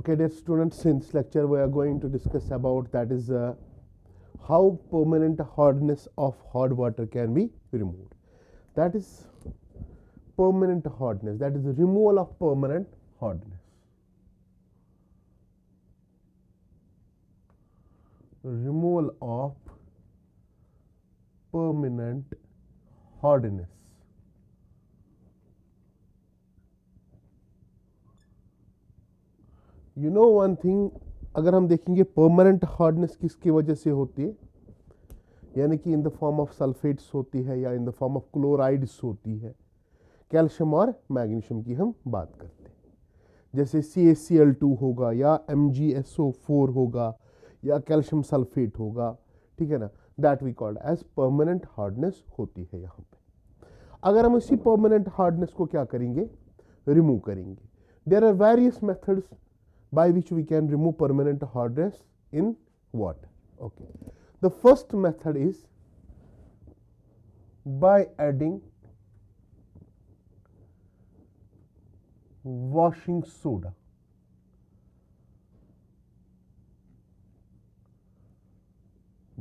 Okay, dear students, in this lecture we are going to discuss about that is how permanent hardness of hard water can be removed. That is permanent hardness, that is the removal of permanent hardness. Removal of permanent hardness. You know one thing, अगर हम देखेंगे permanent hardness किसकी वजह से होती है, यानी कि इन द फॉर्म ऑफ सल्फेट्स होती है या इन द फॉर्म ऑफ क्लोराइड्स होती है, कैल्शियम और मैग्नीशियम की हम बात करते हैं. जैसे CaCl2 होगा या MgSO4 होगा या कैल्शियम सल्फेट होगा, ठीक है ना, that we called as permanent hardness होती है. यहाँ पे अगर हम इसी परमानेंट हार्डनेस को क्या करेंगे, रिमूव करेंगे. There are various methods by which we can remove permanent hardness in water. Okay, the first method is by adding washing soda.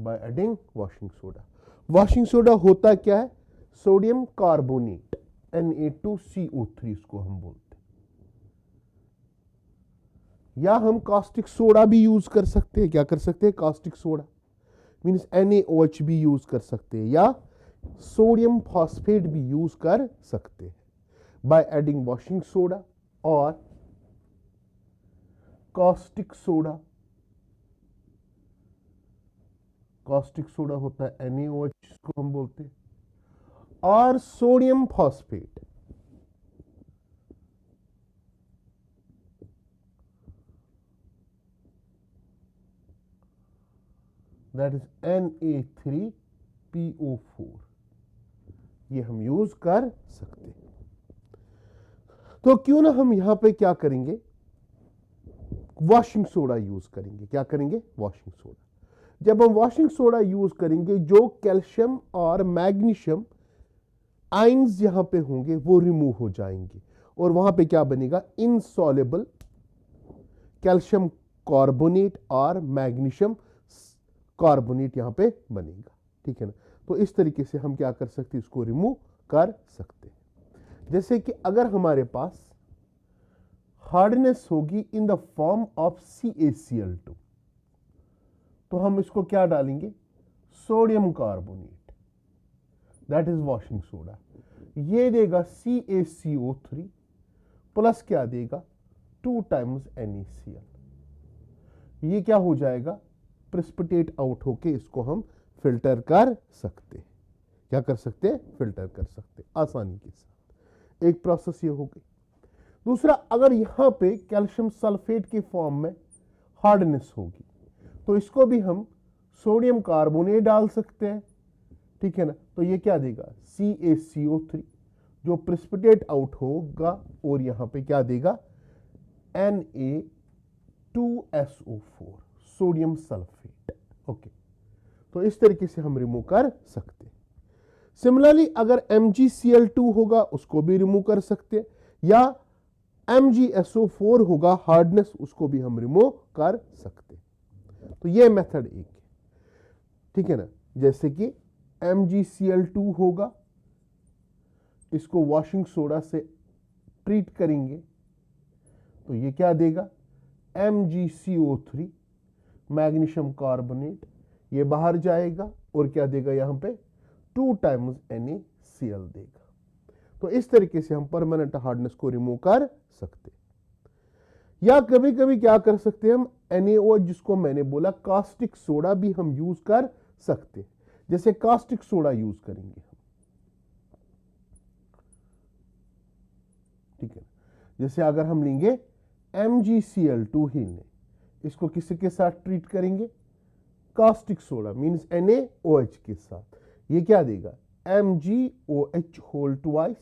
By adding washing soda. Washing soda होता क्या है, sodium carbonate Na2CO3 इसको हम बोलते हैं, या हम caustic soda भी यूज कर सकते हैं. क्या कर सकते हैं, कास्टिक सोडा मीन्स NaOH भी यूज कर सकते हैं, या सोडियम फॉस्फेट भी यूज कर सकते हैं बाय एडिंग वॉशिंग सोडा और कास्टिक सोडा. कास्टिक सोडा होता है NaOH जिसको हम बोलते हैं, और sodium phosphate that is Na3PO4, ये हम यूज कर सकते हैं. तो क्यों ना हम यहां पे क्या करेंगे, वॉशिंग सोडा यूज करेंगे. क्या करेंगे, वॉशिंग सोडा. जब हम वॉशिंग सोडा यूज करेंगे, जो कैल्शियम और मैग्नीशियम आयंस यहां पे होंगे वो रिमूव हो जाएंगे, और वहां पे क्या बनेगा, इनसॉल्युबल कैल्शियम कार्बोनेट और मैग्नीशियम कार्बोनेट यहां पे बनेगा. ठीक है ना. तो इस तरीके से हम क्या कर सकते हैं, इसको रिमूव कर सकते हैं. जैसे कि अगर हमारे पास हार्डनेस होगी इन द फॉर्म ऑफ CaCl2, तो हम इसको क्या डालेंगे, sodium carbonate, that is washing soda. ये देगा CaCO3 प्लस क्या देगा, 2 times NaCl. ये क्या हो जाएगा, प्रेसिपिटेट आउट होके इसको हम फिल्टर कर सकते हैं. क्या कर सकते हैं, फिल्टर कर सकते हैं आसानी के साथ. एक प्रोसेस ये हो गई. दूसरा, अगर यहां पे कैल्शियम सल्फेट के फॉर्म में हार्डनेस होगी, तो इसको भी हम सोडियम कार्बोनेट डाल सकते हैं. ठीक है ना. तो ये क्या देगा, CaCO3 जो प्रेसिपिटेट आउट होगा, और यहां पे क्या देगा, Na2SO4 सोडियम सल्फेट. ओके, तो इस तरीके से हम रिमूव कर सकते हैं. सिमिलरली अगर MgCl2 होगा, उसको भी रिमूव कर सकते हैं, या MgSO4 होगा हार्डनेस, उसको भी हम रिमूव कर सकते हैं. तो ये मेथड एक है. ठीक है ना. जैसे कि MgCl2 होगा, इसको वॉशिंग सोडा से ट्रीट करेंगे, तो ये क्या देगा, MgCO3 मैग्नीशियम कार्बोनेट, ये बाहर जाएगा और क्या देगा, यहां पे 2 times NaCl देगा. तो इस तरीके से हम परमानेंट हार्डनेस को रिमूव कर सकते हैं. या कभी कभी क्या कर सकते हैं हम, NaOH जिसको मैंने बोला, कास्टिक सोडा भी हम यूज कर सकते हैं. जैसे कास्टिक सोडा यूज करेंगे हम. ठीक है. जैसे अगर हम लेंगे MgCl2 ही लें, इसको किसके साथ ट्रीट करेंगे, कास्टिक सोडा मीन्स NaOH के साथ. ये क्या देगा, MgOH होल ट्वाइस,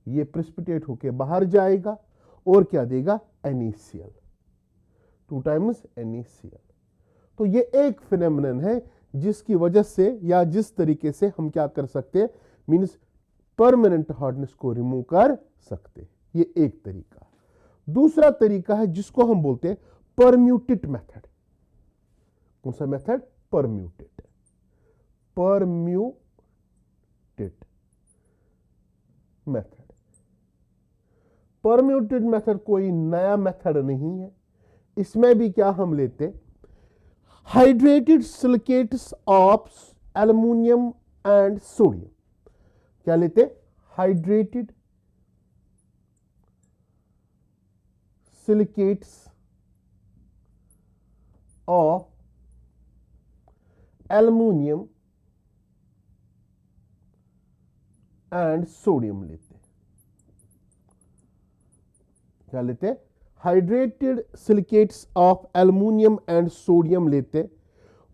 ये प्रेसिपिटेट होके बाहर जाएगा, और क्या देगा, NaCl, 2 times NaCl. तो ये एक फिनोमेनन है जिसकी वजह से या जिस तरीके से हम क्या कर सकते हैं, मीन्स परमानेंट हार्डनेस को रिमूव कर सकते हैं. ये एक तरीका. दूसरा तरीका है जिसको हम बोलते हैं परम्यूटेट मेथड। कौन सा method? Permute. Permute method. Permute method कोई नया मेथड नहीं है। इसमें भी क्या हम लेते, hydrated silicates of aluminium and sodium. क्या लेते? Hydrated silicates of aluminium and sodium लेते। क्या लेते? Hydrated silicates of aluminium and sodium लेते।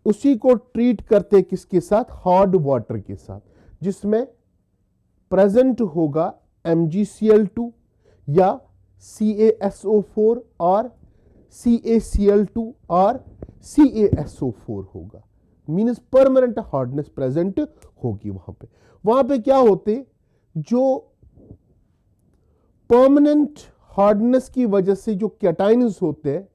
उसी को ट्रीट करते किसके साथ? हॉट वाटर के साथ, जिसमें प्रेजेंट होगा MgCl2 या CaSO4 और CaCl2 और CaSO4 होगा। मीन्स परमानेंट हार्डनेस प्रेजेंट होगी वहां पे क्या होते, जो परमानेंट हार्डनेस की वजह से जो कैटाइन्स होते हैं,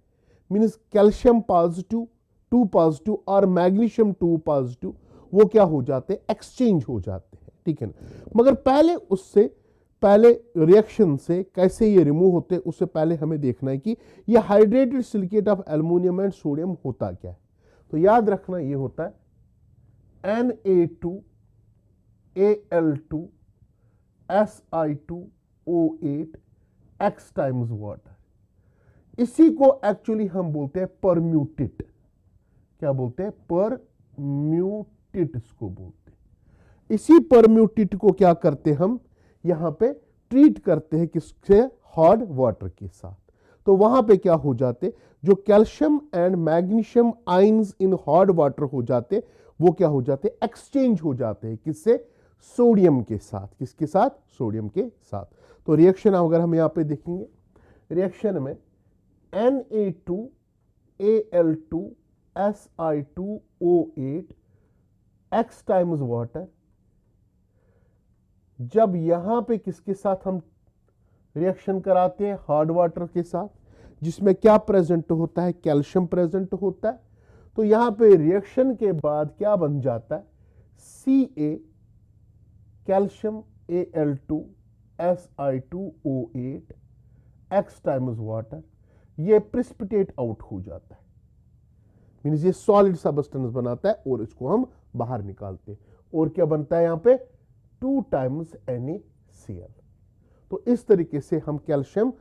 मीन्स कैल्शियम पॉजिटिव 2 पॉजिटिव और मैग्नीशियम 2 पॉजिटिव, वो क्या हो जाते हैं? एक्सचेंज हो जाते हैं, ठीक है ना। मगर पहले रिएक्शन से कैसे ये रिमूव होते हैं, उससे पहले हमें देखना है कि ये hydrated silicate of aluminium and sodium होता क्या है। तो याद रखना, ये होता है Na2Al2 Si2O8 X times water. इसी को एक्चुअली हम बोलते हैं परम्यूटेट। क्या बोलते हैं? परम्यूटेट इसको बोलते हैं। इसी परम्यूटेट को क्या करते हम यहां पे ट्रीट करते हैं किससे? हॉट वाटर के साथ। तो वहां पे क्या हो जाते, जो calcium and magnesium ions in hot water हो जाते, वो क्या हो जाते? एक्सचेंज हो जाते हैं किससे? सोडियम के साथ। किसके साथ? सोडियम के साथ। तो रिएक्शन अगर हम यहां पे देखेंगे, रिएक्शन में Na2Al2 Si2O8 X times water, जब यहां पे किसके साथ हम रिएक्शन कराते हैं? हॉट वाटर के साथ, जिसमें क्या प्रेजेंट होता है? कैल्शियम प्रेजेंट होता है। तो यहां पे रिएक्शन के बाद क्या बन जाता है? Ca calcium Al2 Si2O8 X times water, ये प्रिसिपिटेट आउट हो जाता है। मीन्स ये सॉलिड सब्सटेंस बनाता है और इसको हम बाहर निकालते हैं। और क्या बनता है यहां पे? 2 टाइम्स NaCl। तो इस तरीके से हम कैल्शियम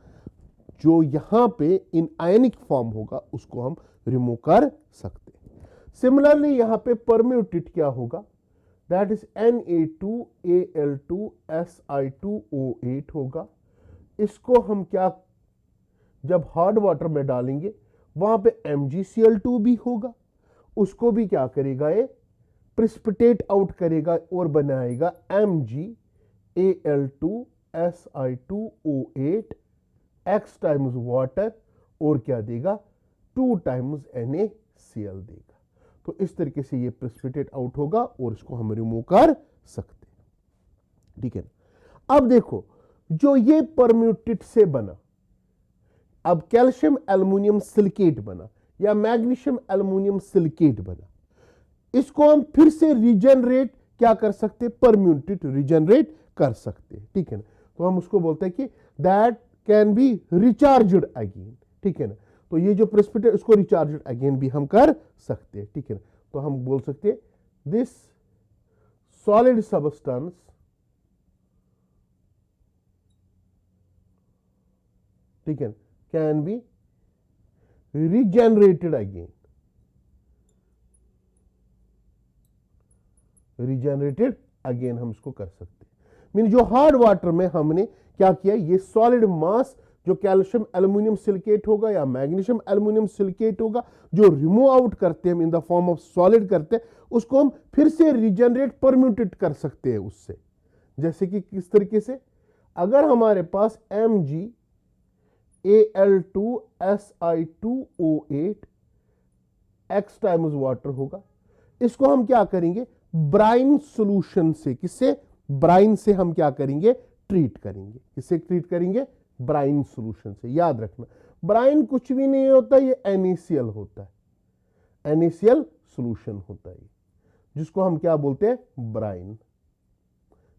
जो यहां पे इन आयनिक फॉर्म होगा उसको हम रिमूव कर सकते हैं। सिमिलरली यहां पे परम्यूटेट क्या होगा? दैट इज Na2Al2 Si2O8 होगा। इसको हम क्या, जब हॉट वाटर में डालेंगे वहां पे MgCl2 भी होगा, उसको भी क्या करेगा? ये प्रिसिपिटेट आउट करेगा और बनाएगा MgAl2 Si2O8 X times water, और क्या देगा? 2 टाइम्स NaCl देगा। तो इस तरीके से ये प्रिसिपिटेट आउट होगा और इसको हम रिमूव कर सकते हैं, ठीक है ना। अब देखो, जो ये परम्यूटेट से बना, अब कैल्शियम एल्युमिनियम सिलिकेट बना या मैग्नीशियम एल्युमिनियम सिलिकेट बना, इसको हम फिर से रिजेनरेट क्या कर सकते हैं? परम्यूटेट रिजेनरेट कर सकते हैं, ठीक है ना। तो हम उसको बोलते हैं कि that can be recharged again, ठीक है ना। तो ये जो प्रेसिपिटेट, इसको रिचार्ज्ड अगेन भी हम कर सकते हैं, ठीक है ना। तो हम बोल सकते हैं दिस सॉलिड सब्सटेंस ठीक है, कैन बी रिजेनरेटेड अगेन, रिजेनरेटेड अगेन हम इसको कर सकते हैं। मीन जो हार्ड वाटर में हमने क्या किया, ये सॉलिड मास जो कैल्शियम एल्युमिनियम सिलिकेट होगा या मैग्नीशियम एल्युमिनियम सिलिकेट होगा, जो रिमूव आउट करते हैं हम इन द फॉर्म ऑफ सॉलिड करते हैं, उसको हम फिर से रिजेनरेट परम्यूटेट कर सकते हैं उससे। जैसे कि किस तरीके से, अगर हमारे पास MgAl2 Si2O8 X times water होगा, इसको हम क्या करेंगे? ब्राइन सॉल्यूशन से, किससे? ब्राइन से हम क्या करेंगे? ट्रीट करेंगे। किससे ट्रीट करेंगे? ब्राइन सॉल्यूशन से। याद रखना ब्राइन कुछ भी नहीं होता, ये NaCl होता है, NaCl सॉल्यूशन होता है, जिसको हम क्या बोलते हैं, ब्राइन,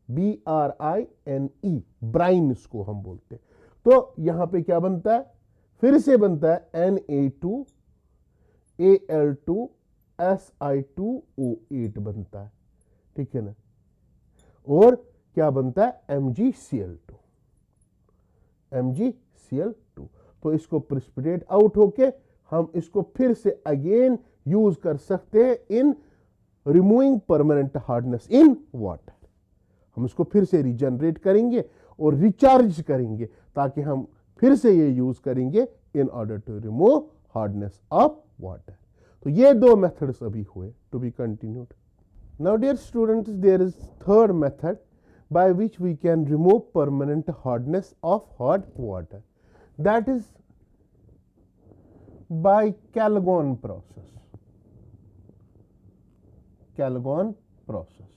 BRINE, ब्राइन इसको हम बोलते हैं। तो यहां पे क्या बनता है, फिर से बनता है Na2Al2Si2O8 बनता है, ठीक है ना। और क्या बनता है, MgCl2। तो इसको प्रेसिपिटेट आउट होके हम इसको फिर से अगेन यूज कर सकते हैं इन removing permanent hardness in water. हम इसको फिर से रिजनरेट करेंगे और रिचार्ज करेंगे ताकि हम फिर से ये यूज करेंगे in order to remove hardness of water. तो ये दो मेथड्स अभी हुए, to be continued. Now dear students, there is third method by which we can remove permanent hardness of hot water, that is by Calgon process. Calgon process,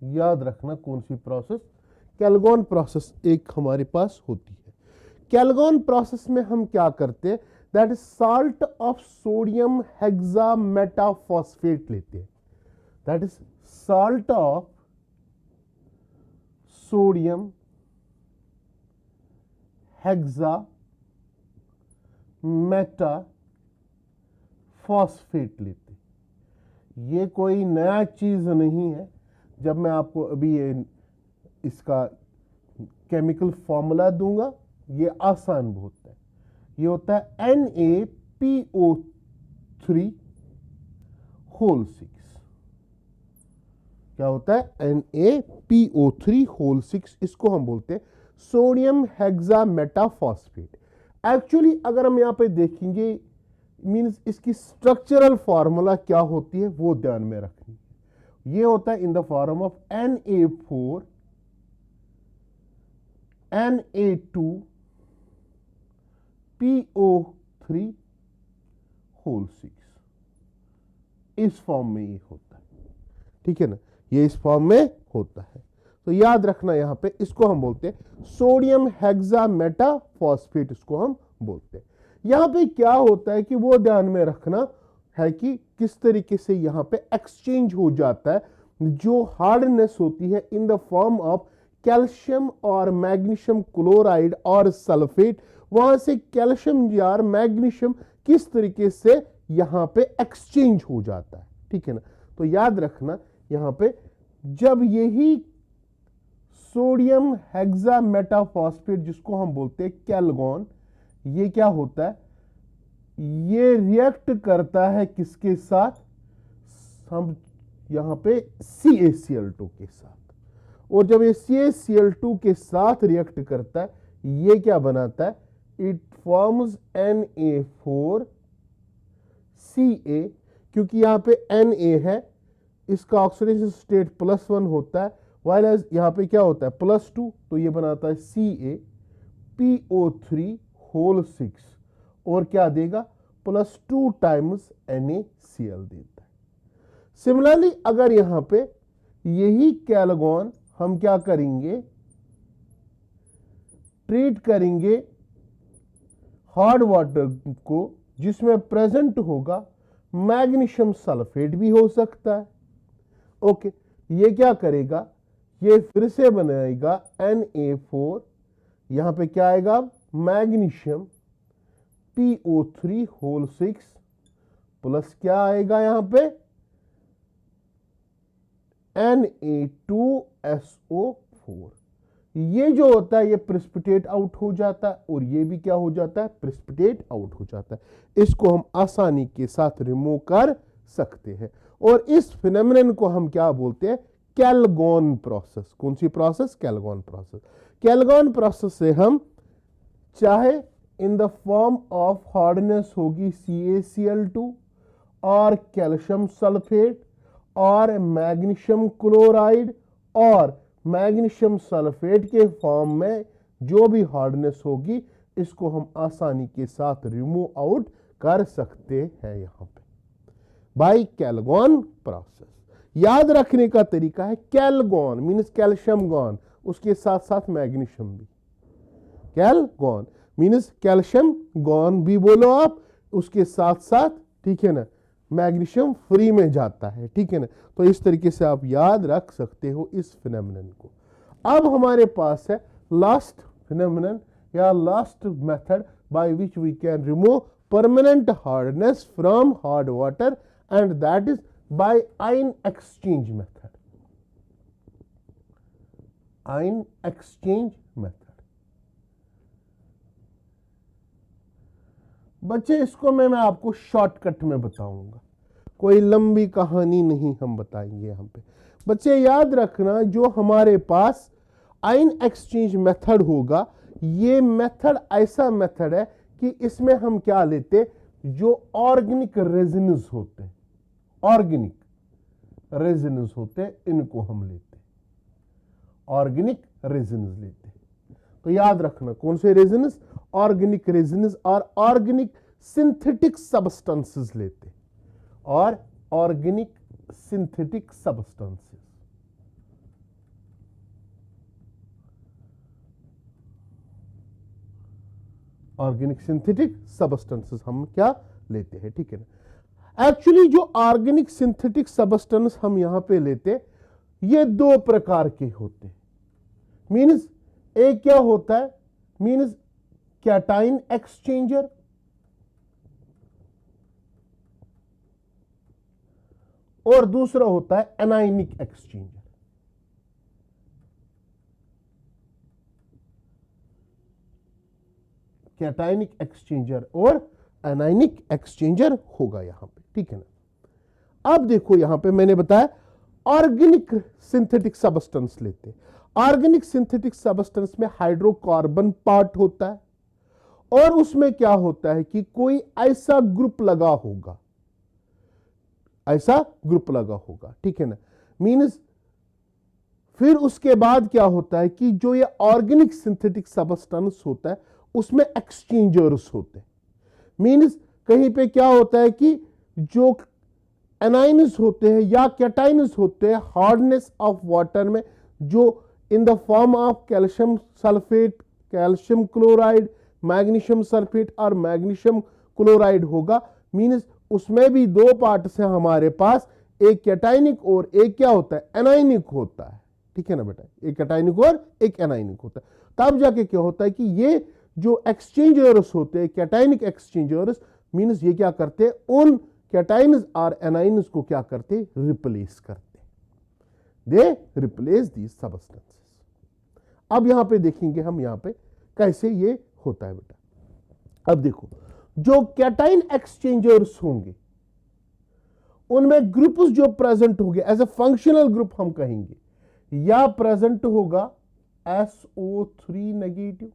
याद रखना कौन सी process, कैलगॉन process एक हमारे पास होती है। कैलगॉन प्रोसेस में हम क्या करते हैं, that is salt of sodium hexametaphosphate लेते हैं, that is salt of sodium hexametaphospate लेते। ये कोई नया चीज नहीं है। जब मैं आपको अभी ये इसका केमिकल फॉर्मूला दूंगा, ये आसान बहुत है। ये होता है NaPO3 होल 6। क्या होता है, NaPO3 होल 6, इसको हम बोलते हैं सोडियम हेक्सामेटाफॉस्फेट। एक्चुअली अगर हम यहां पे देखेंगे, मींस इसकी स्ट्रक्चरल फार्मूला क्या होती है वो ध्यान में रखनी है। ये होता है in the form of Na4 Na2PO3 whole 6, इस फॉर्म में ये होता है, ठीक है ना। ये इस फॉर्म में होता है। तो याद रखना यहां पे इसको हम बोलते हैं सोडियम हेक्सामेटाफॉस्फेट, इसको हम बोलते हैं। यहां पे क्या होता है कि वो ध्यान में रखना है कि किस तरीके से यहां पे एक्सचेंज हो जाता है जो हार्डनेस होती है in the form of calcium और मैग्नीशियम क्लोराइड और सल्फेट, वहां से कैल्शियम या मैग्नीशियम किस तरीके से यहां पे एक्सचेंज हो जाता है, ठीक है ना। तो याद रखना यहां पे जब यही सोडियम हेक्सामेटाफॉस्फेट, जिसको हम बोलते हैं कैलगॉन, ये क्या होता है, ये रिएक्ट करता है किसके साथ, हम यहां पे CaCl2 के साथ। और जब ये CaCl2 के साथ रिएक्ट करता है, ये क्या बनाता है, इट फॉर्म्स Na4Ca, क्योंकि यहां पे Na है, इसका ऑक्सीडेशन स्टेट +1 होता है, वाइल एज यहां पे क्या होता है +2, तो ये बनाता है CaPO3 होल 6 और क्या देगा +2 टाइम्स NaCl देता है। सिमिलरली अगर यहां पे यही कैलगॉन हम क्या करेंगे, ट्रीट करेंगे हार्ड वाटर को, जिसमें प्रेजेंट होगा मैग्नीशियम सल्फेट भी हो सकता है, ओके। ये क्या करेगा, ये फिर से बनाएगा Na4, यहां पे क्या आएगा मैग्नीशियम PO3 होल 6 प्लस क्या आएगा यहां पे Na2SO4। ये जो होता है ये प्रेसिपिटेट आउट हो जाता है और ये भी क्या हो जाता है, प्रेसिपिटेट आउट हो जाता है। इसको हम आसानी के साथ रिमूव कर सकते हैं और इस फिनोमेनन को हम क्या बोलते हैं, कैलगॉन प्रोसेस। कौन सी प्रोसेस, कैलगॉन प्रोसेस। कैलगॉन प्रोसेस से हम चाहे इन द फॉर्म ऑफ हार्डनेस होगी CaCl2 और कैल्शियम सल्फेट और मैग्नीशियम क्लोराइड और मैग्नीशियम सल्फेट के फॉर्म में जो भी हार्डनेस होगी, इसको हम आसानी के साथ रिमूव आउट कर सकते हैं यहां पे बाय कैलगॉन प्रोसेस। याद रखने का तरीका है कैलगॉन मीन्स कैल्शियम गॉन, उसके साथ साथ मैग्नीशियम भी, कैलगॉन मीन्स कैल्शियम गॉन भी बोलो आप, उसके साथ साथ, ठीक है ना, मैग्नीशियम फ्री में जाता है, ठीक है ना। तो इस तरीके से आप याद रख सकते हो इस फिनोमेनन को। अब हमारे पास है लास्ट फिनोमेनन या last method by which we can remove permanent hardness from hard water, and that is by ion exchange method. Ion exchange method बच्चे, इसको मैं आपको शॉर्टकट में बताऊंगा, कोई लंबी कहानी नहीं हम बताएंगे यहां पे। बच्चे याद रखना, जो हमारे पास आयन एक्सचेंज मेथड होगा, ये मेथड ऐसा मेथड है कि इसमें हम क्या लेते, जो ऑर्गेनिक रेजिन्स होते, ऑर्गेनिक रेजिन्स होते, इनको हम लेते, ऑर्गेनिक रेजिन्स लेते। तो याद रखना कौन से रेजिन्स, ऑर्गेनिक रेजिन्स और ऑर्गेनिक सिंथेटिक सब्सटेंसेस लेते, और organic synthetic substances, organic synthetic substances हम क्या लेते हैं, ठीक है ना। एक्चुअली जो ऑर्गेनिक सिंथेटिक सब्सटेंस हम यहां पे लेते, ये दो प्रकार के होते हैं। मीन्स एक क्या होता है, मीन्स कैटाइन एक्सचेंजर, और दूसरा होता है एनाइनिक एक्सचेंजर। कैटाइनिक एक्सचेंजर और एनाइनिक एक्सचेंजर होगा यहां पे, ठीक है ना। अब देखो यहां पे मैंने बताया ऑर्गेनिक सिंथेटिक सब्सटेंस लेते, ऑर्गेनिक सिंथेटिक सब्सटेंस में हाइड्रोकार्बन पार्ट होता है, और उसमें क्या होता है कि कोई ऐसा ग्रुप लगा होगा, ऐसा ग्रुप लगा होगा, ठीक है ना। मीन्स फिर उसके बाद क्या होता है कि जो ये ऑर्गेनिक सिंथेटिक सब्सटेंस होता है, उसमें एक्सचेंजर्स होते हैं। मीन्स कहीं पे क्या होता है कि जो एनाइन्स होते हैं या कैटाइन्स होते हैं, हार्डनेस ऑफ वाटर में जो इन the form of calcium sulphate, calcium chloride, magnesium sulphate और मैग्नीशियम क्लोराइड होगा। मीन्स उसमें भी दो पार्ट्स हैं हमारे पास, एक कैटाइनिक और एक क्या होता है, एनाइनिक होता है, ठीक है ना बेटा, एक कैटाइनिक और एक एनाइनिक होता है। तब जाके क्या होता है कि ये जो एक्सचेंजर्स होते हैं, कैटाइनिक एक्सचेंजर्स, मीन्स ये क्या करते हैं, उन कैटाइन्स और एनाइन्स को क्या करते, रिप्लेस करते, दे रिप्लेस दी सब्सटेंसेस। अब यहां पे देखेंगे हम यहां पे कैसे ये होता है बेटा। अब देखो, जो कैटाइन एक्सचेंजर्स होंगे उनमें ग्रुप्स जो प्रेजेंट होंगे एज ए फंक्शनल ग्रुप हम कहेंगे, या प्रेजेंट होगा SO3 नेगेटिव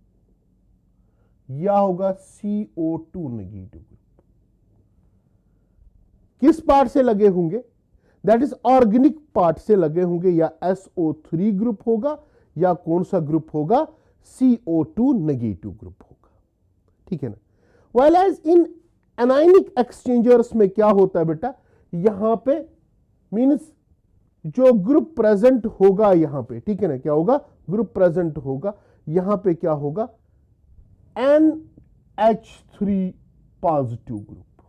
या होगा CO2 नेगेटिव ग्रुप। किस पार्ट से लगे होंगे, दैट इज ऑर्गेनिक पार्ट से लगे होंगे, या SO3 ग्रुप होगा या कौन सा ग्रुप होगा, CO2 नेगेटिव ग्रुप होगा, ठीक है ना। While as in anionic exchangers में क्या होता है बेटा, यहां पे मीन्स जो ग्रुप प्रेजेंट होगा यहां पे, ठीक है ना, क्या होगा, ग्रुप प्रेजेंट होगा, यहां पे क्या होगा, NH3 पॉजिटिव ग्रुप,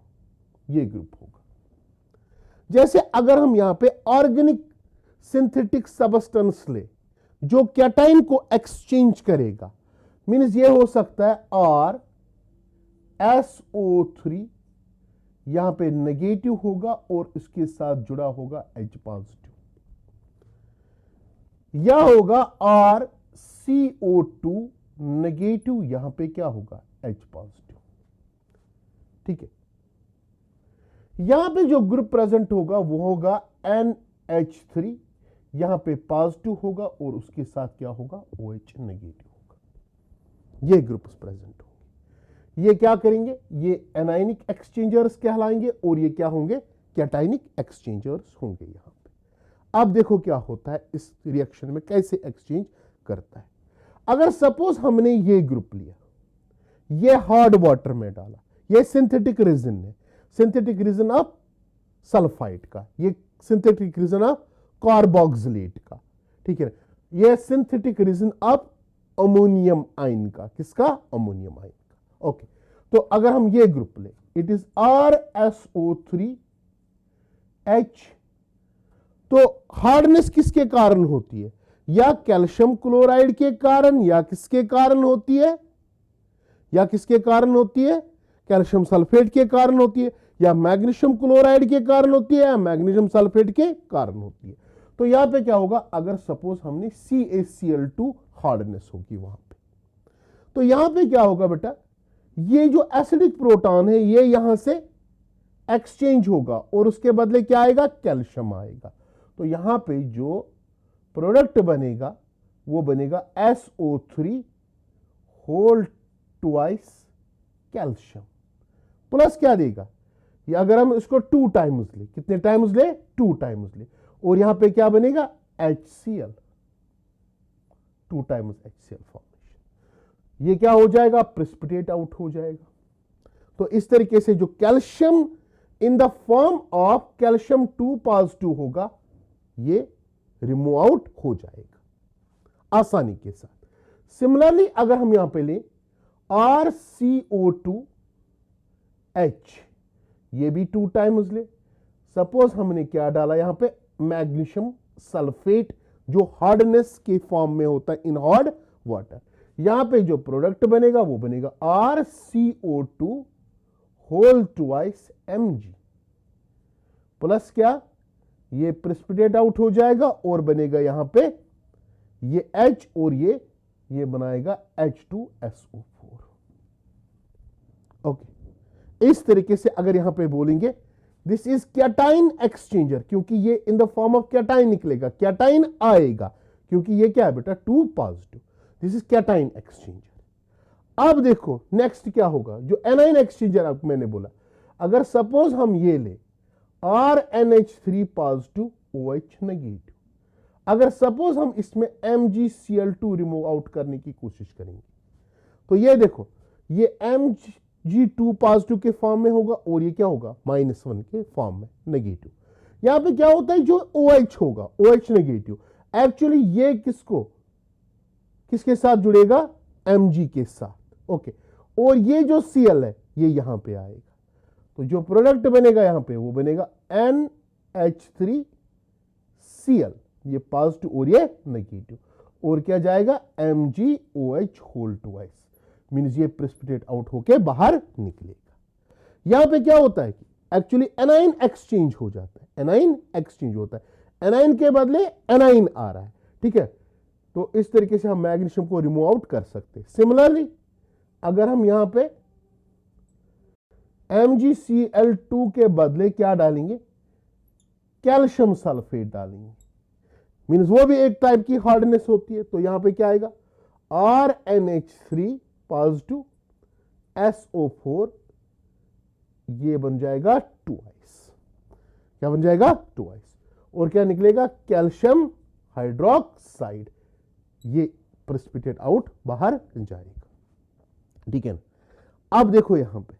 ये ग्रुप होगा। जैसे अगर हम यहां पे ऑर्गेनिक सिंथेटिक सब्सटेंस ले जो कैटाइन को एक्सचेंज करेगा, मीन्स ये हो सकता है RSO3, यहां पे नेगेटिव होगा और इसके साथ जुड़ा होगा H पॉजिटिव, या होगा RCO2 नेगेटिव, यहां पे क्या होगा, H पॉजिटिव, ठीक है। यहां पे जो ग्रुप प्रेजेंट होगा वो होगा NH3, यहां पे पॉजिटिव होगा और उसके साथ क्या होगा, OH नेगेटिव होगा। ये ग्रुप्स प्रेजेंट होंगे, ये क्या करेंगे, ये एनाइनिक एक्सचेंजर्स कहलाएंगे और ये क्या होंगे, कैटाइनिक एक्सचेंजर्स होंगे यहां पे। अब देखो क्या होता है इस रिएक्शन में, कैसे एक्सचेंज करता है। अगर सपोज हमने ये ग्रुप लिया, ये हार्ड वाटर में डाला, ये सिंथेटिक रेजिन है, सिंथेटिक रेजिन ऑफ सल्फाइड का, ये सिंथेटिक रेजिन ऑफ कार्बोक्सिलेट का, ठीक है। ये synthetic resin of ammonium ion का, किसका? अमोनियम आयन का। ओके, तो अगर हम ये ग्रुप लें, इट इज RSO3H, तो हार्डनेस किसके कारण होती है? या कैल्शियम क्लोराइड के कारण, या किसके कारण होती है? या किसके कारण होती है? कैल्शियम सल्फेट के कारण होती है, या मैग्नीशियम क्लोराइड के कारण होती है, या मैग्नीशियम सल्फेट के कारण होती है। तो यहां पे क्या होगा? अगर सपोज हमने CaCl2 हार्डनेस होगी वहां पे, तो यहां पे क्या होगा बेटा? ये जो एसिडिक प्रोटॉन है ये यहां से एक्सचेंज होगा और उसके बदले क्या आएगा? कैल्शियम आएगा। तो यहां पे जो प्रोडक्ट बनेगा वो बनेगा SO3 whole twice calcium, plus क्या देगा? ये अगर हम इसको 2 टाइम्स ले, कितने टाइम्स ले? 2 टाइम्स ले, और यहां पे क्या बनेगा? HCl, 2 times HCl formation. ये क्या हो जाएगा? प्रेसिपिटेट आउट हो जाएगा। तो इस तरीके से जो calcium in the form of calcium 2+ होगा, ये रिमूव आउट हो जाएगा आसानी के साथ। सिमिलरली अगर हम यहां पे लें RCO2H, ये भी 2 टाइम्स ले। सपोज हमने क्या डाला यहां पे? मैग्नीशियम सल्फेट, जो हार्डनेस के फॉर्म में होता है इन हार्ड वाटर। यहां पे जो प्रोडक्ट बनेगा वो बनेगा RCO2 whole twice Mg, plus क्या? ये प्रेसिपिटेट आउट हो जाएगा और बनेगा यहां पे ये H, और ये बनाएगा H2SO4। ओके, इस तरीके से अगर यहां पे बोलेंगे दिस इज कैटाइन एक्सचेंजर, क्योंकि ये इन द फॉर्म ऑफ कैटाइन निकलेगा, कैटाइन आएगा, क्योंकि ये क्या है बेटा? 2+, दिस इज कैटाइन एक्सचेंजर। अब देखो नेक्स्ट क्या होगा? जो एनाइन एक्सचेंजर अब मैंने बोला, अगर सपोज हम ये ले RNH3+OH नेगेटिव, अगर सपोज हम इसमें MgCl2 रिमूव आउट करने की कोशिश करेंगे, तो ये देखो ये Mg2+ के फॉर्म में होगा और ये क्या होगा? -1 के फॉर्म में नेगेटिव। यहां पे क्या होता है? जो OH होगा, OH नेगेटिव, एक्चुअली ये किसके साथ जुड़ेगा? Mg के साथ। ओके, और ये जो Cl है ये यहां पे आएगा, तो जो प्रोडक्ट बनेगा यहां पे वो बनेगा NH3Cl, ये पॉजिटिव और ये नेगेटिव, और क्या जाएगा? MgOH होल ट्वाइस, मींस ये प्रेसिपिटेट आउट होके बाहर निकलेगा। यहां पे क्या होता है कि एक्चुअली एनाइन एक्सचेंज हो जाता है, एनाइन एक्सचेंज होता है, एनाइन के बदले एनाइन आ रहा है। ठीक है, तो इस तरीके से हम मैग्नीशियम को रिमूव आउट कर सकते हैं। सिमिलरली अगर हम यहां पे MgCl2 के बदले क्या डालेंगे? कैल्शियम सल्फेट डालेंगे, मींस वो भी एक टाइप की हार्डनेस होती है। तो यहां पे क्या आएगा? RNH3+SO4, ये बन जाएगा 2 क्या बन जाएगा? 2, और क्या निकलेगा? कैल्शियम हाइड्रोक्साइड, ये प्रेसिपिटेट आउट बाहर जाएगा। ठीक है ना? अब देखो यहां पे,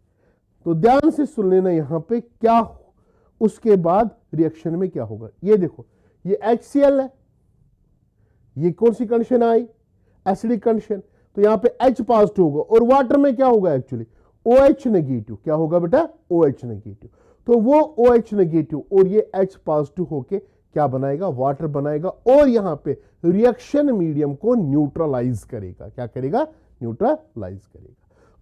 तो ध्यान से सुन लेना यहां पे क्या उसके बाद रिएक्शन में क्या होगा। ये देखो ये HCl है, ये कौन सी कंडीशन आई? Acidic condition. तो यहां पे H+ होगा और वाटर में क्या होगा? Actually OH negative. क्या होगा बेटा? OH negative. तो वो OH नेगेटिव और ये H+ होके क्या बनाएगा? वाटर बनाएगा, और यहां पे रिएक्शन मीडियम को न्यूट्रलाइज करेगा। क्या करेगा? न्यूट्रलाइज करेगा।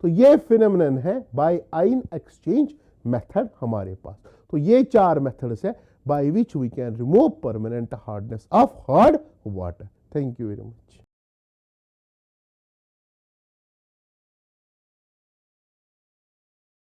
तो ये फिनोमेनन है बाय आयन एक्सचेंज मेथड हमारे पास। तो ये 4 मेथड्स है by which we can remove permanent hardness of hard water. Thank you very much.